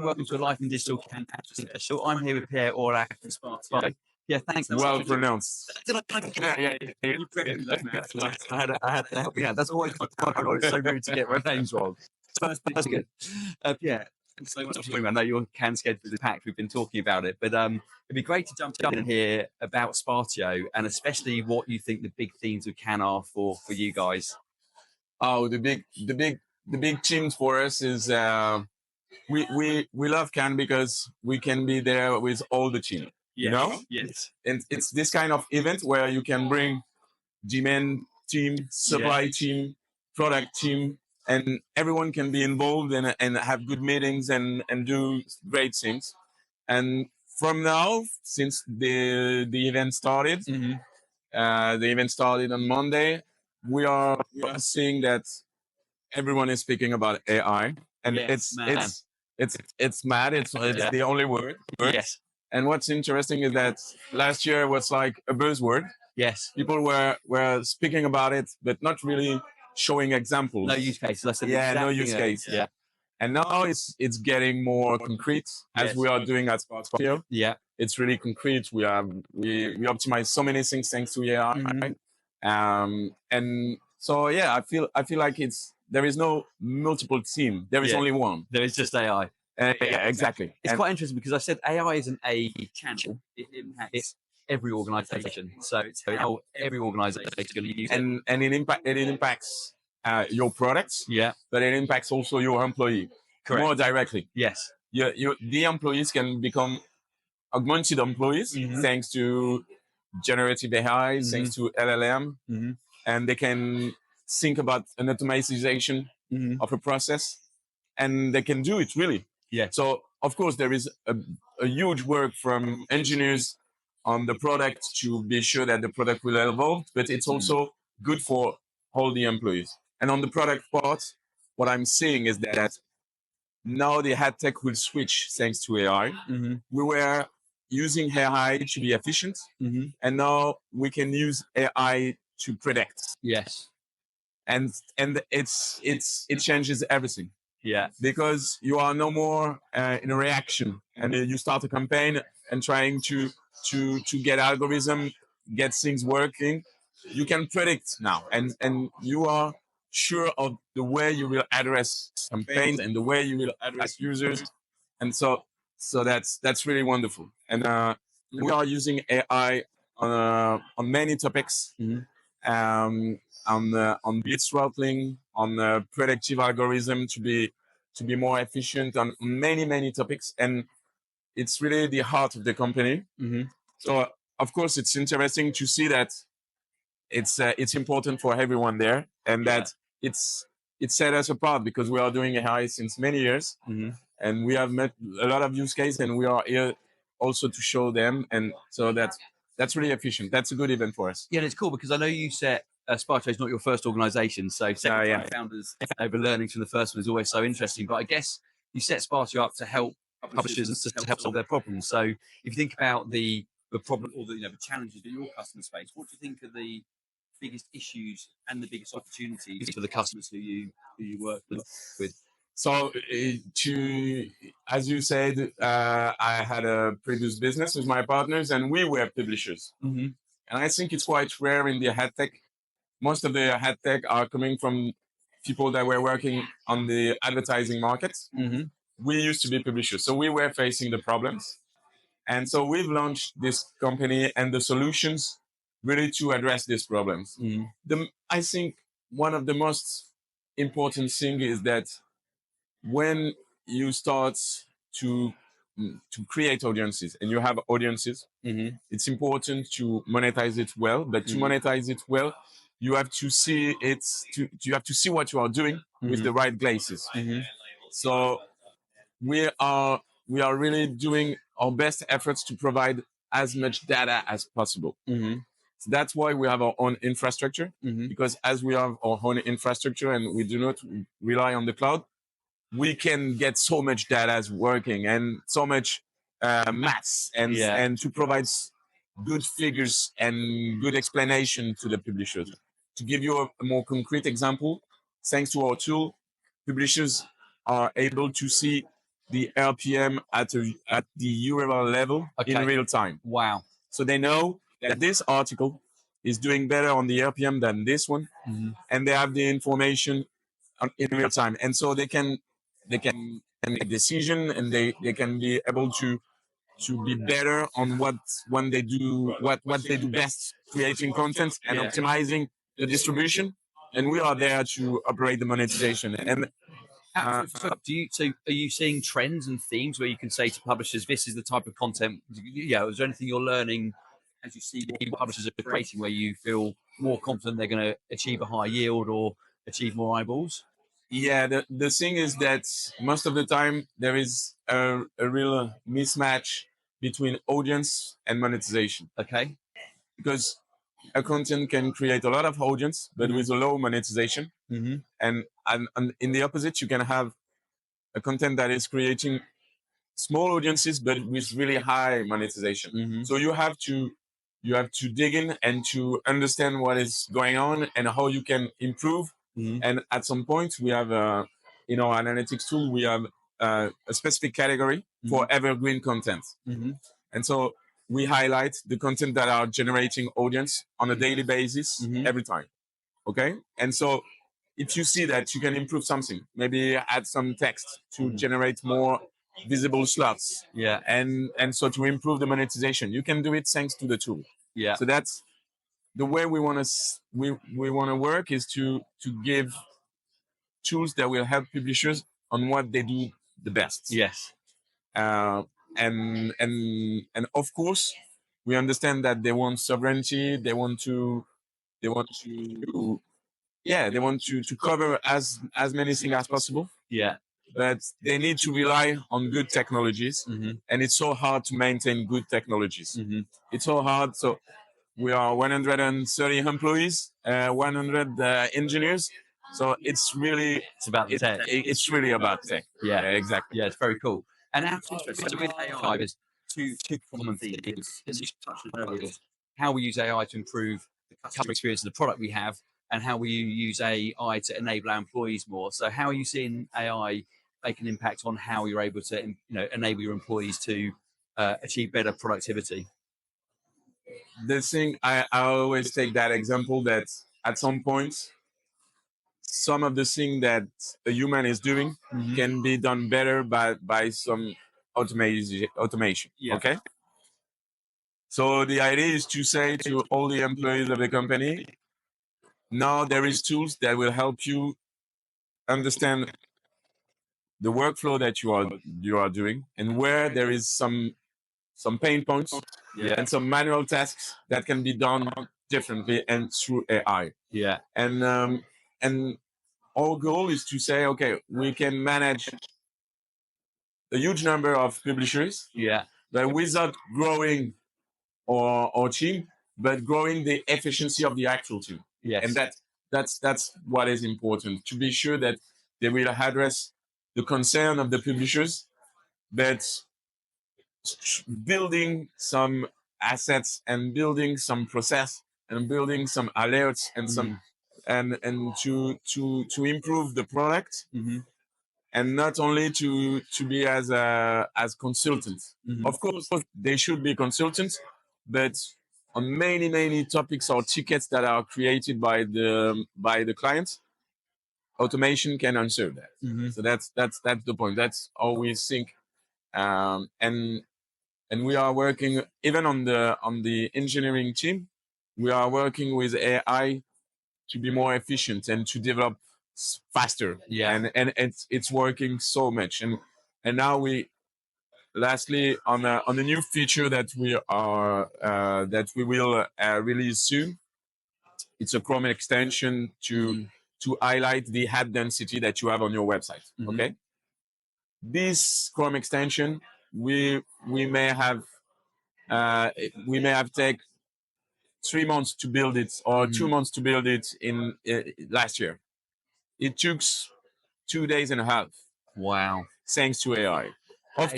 and welcome to a Life in Digital Campaign special. I'm here with Pierre Orlac'h from Sparteo. Yeah, thanks. Well pronounced. Yeah. I had to help you out. That's always my problem. It's so rude to get my names wrong. That's good. Yeah. So much I know your can schedule is packed. We've been talking about it, but it'd be great to jump in here about Sparteo and especially what you think the big themes of Can are for you guys. Oh, the big themes for us is we love Can because we can be there with all the team. Yes. You know? Yes. And it's this kind of event where you can bring demand team, supply team, product team, and everyone can be involved and have good meetings and do great things. And from now, since the event started, the event started on Monday, we are seeing that everyone is speaking about AI, and it's mad. It's the only word. Yes. And what's interesting is that last year was like a buzzword. Yes. People were speaking about it, but not really showing examples. No use cases. No use case. Yeah. And now it's getting more concrete as we are doing at Sparteo. Yeah. It's really concrete. We optimize so many things thanks to AI. And so I feel like there is no multiple team. There is only one. There is just AI. Exactly. It's quite interesting because I said AI isn't a channel. It impacts every organization. So it's how every organization is going to use it. And it impacts your products. Yeah. But it impacts also your employee. Correct. More directly. Yes. The employees can become augmented employees thanks to generative AI, thanks to LLM, and they can think about an automatization of a process, and they can do it really. Yeah. So of course there is a huge work from engineers on the product to be sure that the product will evolve, but it's also good for all the employees. And on the product part, what I'm seeing is that now the ad tech will switch thanks to AI. We were using AI to be efficient, and now we can use AI to predict. Yes. And it changes everything. Yeah. Because you are no more in a reaction, and you start a campaign and trying to get algorithm, get things working. You can predict now, and you are sure of the way you will address campaigns and the way you will address users, and so that's really wonderful. And we are using AI on many topics, on blitz throttling, on predictive algorithm to be more efficient on many topics, and it's really the heart of the company. So of course it's interesting to see that it's important for everyone there, and that it set us apart because we are doing AI since many years, and we have met a lot of use cases, and we are here also to show them, and so that's really efficient. That's a good event for us. Yeah, and it's cool because I know you set Sparteo is not your first organization, so second-time founders over learnings from the first one is always so interesting. But I guess you set Sparteo up to help publishers to help solve their problems. So if you think about the problem or the challenges in your customer space, what do you think are the biggest issues and the biggest opportunities for the customers who you work with? So as you said, I had a previous business with my partners, and we were publishers. And I think it's quite rare in the ad tech. Most of the ad tech are coming from people that were working on the advertising market. We used to be publishers, so we were facing the problems. And so we've launched this company and the solutions really to address these problems. I think one of the most important things is that when you start to create audiences and you have audiences, it's important to monetize it well. But to monetize it well, you have to see you have to see what you are doing with the right places. So we are really doing our best efforts to provide as much data as possible. So that's why we have our own infrastructure, because as we have our own infrastructure and we do not rely on the cloud, we can get so much data as working and so much maths and to provide good figures and good explanation to the publishers. To give you a more concrete example, thanks to our tool, publishers are able to see the RPM at the URL level in real time. Wow. So they know that this article is doing better on the RPM than this one, and they have the information in real time, and so they can make a decision, and they can be able to be better on what they do best, creating content and optimizing the distribution. And we are there to operate the monetization. And are you seeing trends and themes where you can say to publishers, this is the type of content? Yeah, is there anything you're learning as you see what publishers are creating where you feel more confident they're going to achieve a high yield or achieve more eyeballs? Yeah, the thing is that most of the time there is a real mismatch between audience and monetization. Okay. Because a content can create a lot of audience, but with a low monetization. And in the opposite, you can have a content that is creating small audiences, but with really high monetization. So you have to dig in and to understand what is going on and how you can improve. And at some point, we have in our analytics tool, we have a specific category for evergreen content. And so we highlight the content that are generating audience on a daily basis every time. Okay. And so if you see that you can improve something, maybe add some text to generate more visible slots. Yeah. And so to improve the monetization, you can do it thanks to the tool. Yeah. So that's the way we want to work, is to give tools that will help publishers on what they do the best. Yes. And of course, we understand that they want sovereignty. They want to cover as many things as possible. Yeah. But they need to rely on good technologies, and it's so hard to maintain good technologies. It's so hard. So we are 130 employees, 100 engineers. So it's about the tech. It's really about tech. Yeah, exactly. Yeah, it's very cool. And with AI, there's two common themes. As you touched on earlier, how we use AI to improve the customer experience of the product we have, and how we use AI to enable our employees more. So, how are you seeing AI make an impact on how you're able to, enable your employees to achieve better productivity? The thing I always take that example, that at some point, some of the thing that a human is doing can be done better by some automation. Yeah. Okay. So the idea is to say to all the employees of the company, now there is tools that will help you understand the workflow that you are doing, and where there is some pain points and some manual tasks that can be done differently and through AI. Yeah. And our goal is to say, okay, we can manage a huge number of publishers, but without growing our team, but growing the efficiency of the actual team. Yes. And that's what is important, to be sure that they will address the concern of the publishers, but building some assets and building some process and building some alerts and some and to improve the product, and not only to be as consultants. Of course, they should be consultants, but on many topics or tickets that are created by the clients, automation can answer that. So that's the point. That's how we think. And we are working even on the engineering team. We are working with AI to be more efficient and to develop faster. Yeah. And it's working so much. And now lastly, on a new feature that we will release soon. It's a Chrome extension to highlight the ad density that you have on your website. Okay. This Chrome extension, we may have take 3 months to build it, or 2 months to build it in last year. It took 2 days and a half. Wow. Thanks to AI. Of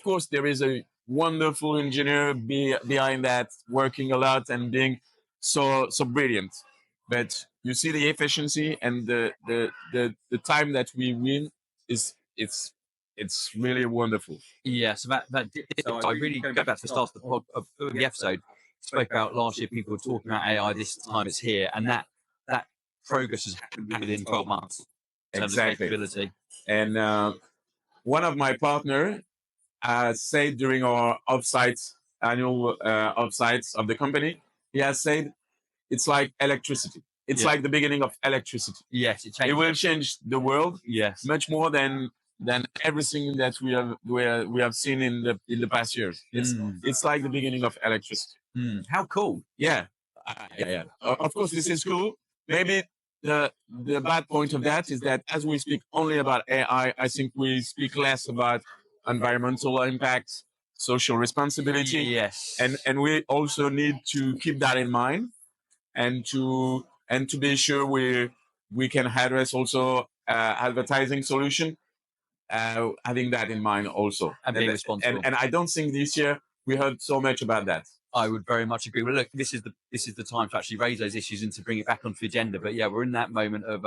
course, there is a wonderful engineer behind that, working a lot and being so brilliant. But you see the efficiency and the time that we win it's it's really wonderful. Yeah, so I really go back to the start of the episode. Spoke about last year, people were talking about AI. This time it's here, and that progress has happened within 12 months in terms of capability. And one of my partner said during our annual offsites of the company, he has said it's like electricity. It's like the beginning of electricity. Yes, it will change the world. Yes, much more than everything that we have seen in the past years. It's like the beginning of electricity. How cool! Yeah. Of course, this is cool. Maybe the bad point of that is that as we speak only about AI, I think we speak less about environmental impact, social responsibility. Yes, and we also need to keep that in mind, and to be sure we can address also advertising solution, having that in mind also, and being responsible. And I don't think this year we heard so much about that. I would very much agree. Well, look, this is the time to actually raise those issues and to bring it back onto the agenda. But yeah, we're in that moment of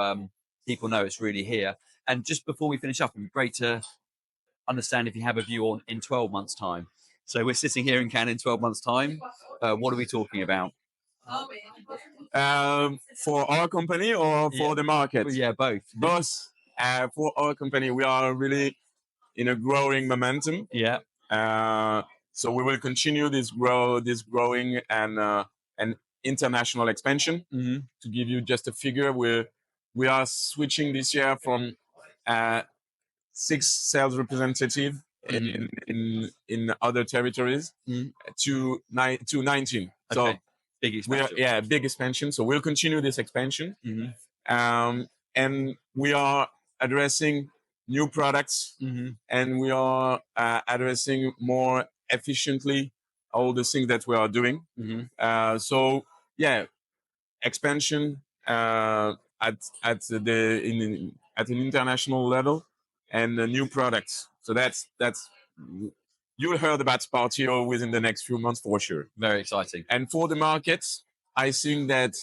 people know it's really here. And just before we finish up, it'd be great to understand if you have a view on in 12 months' time. So we're sitting here in Cannes in 12 months' time. What are we talking about? For our company or for the market? Well, yeah, both. Both. For our company, we are really in a growing momentum. Yeah. So we will continue this growing and international expansion. To give you just a figure, we are switching this year from 6 sales representatives in other territories to 19. Okay. So big expansion. Big expansion. So we'll continue this expansion, and we are addressing new products, and we are addressing more efficiently all the things that we are doing. So yeah, expansion at an international level, and new products. So that's you'll heard about Sparteo within the next few months for sure. Very exciting. And for the markets, I think that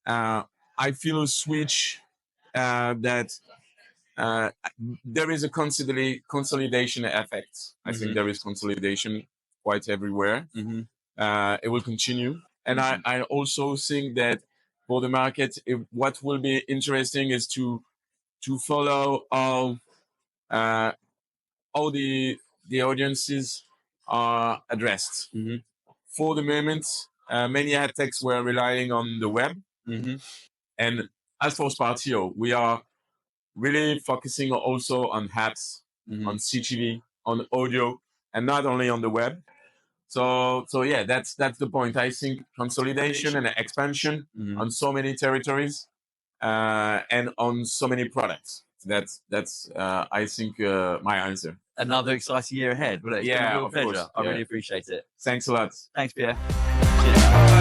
I feel a switch that there is a consolidation effect. I think there is consolidation quite everywhere. It will continue. And I also think that for the market, what will be interesting is to follow all the audiences are addressed. For the moment, many ad techs were relying on the web. And as for Sparteo, we are really focusing also on apps, on CTV, on audio, and not only on the web. So yeah, that's the point. I think consolidation and expansion on so many territories, and on so many products. That's I think my answer. Another exciting year ahead. Well, it's been a real pleasure. I really appreciate it. Thanks a lot. Thanks, Pierre. Cheers.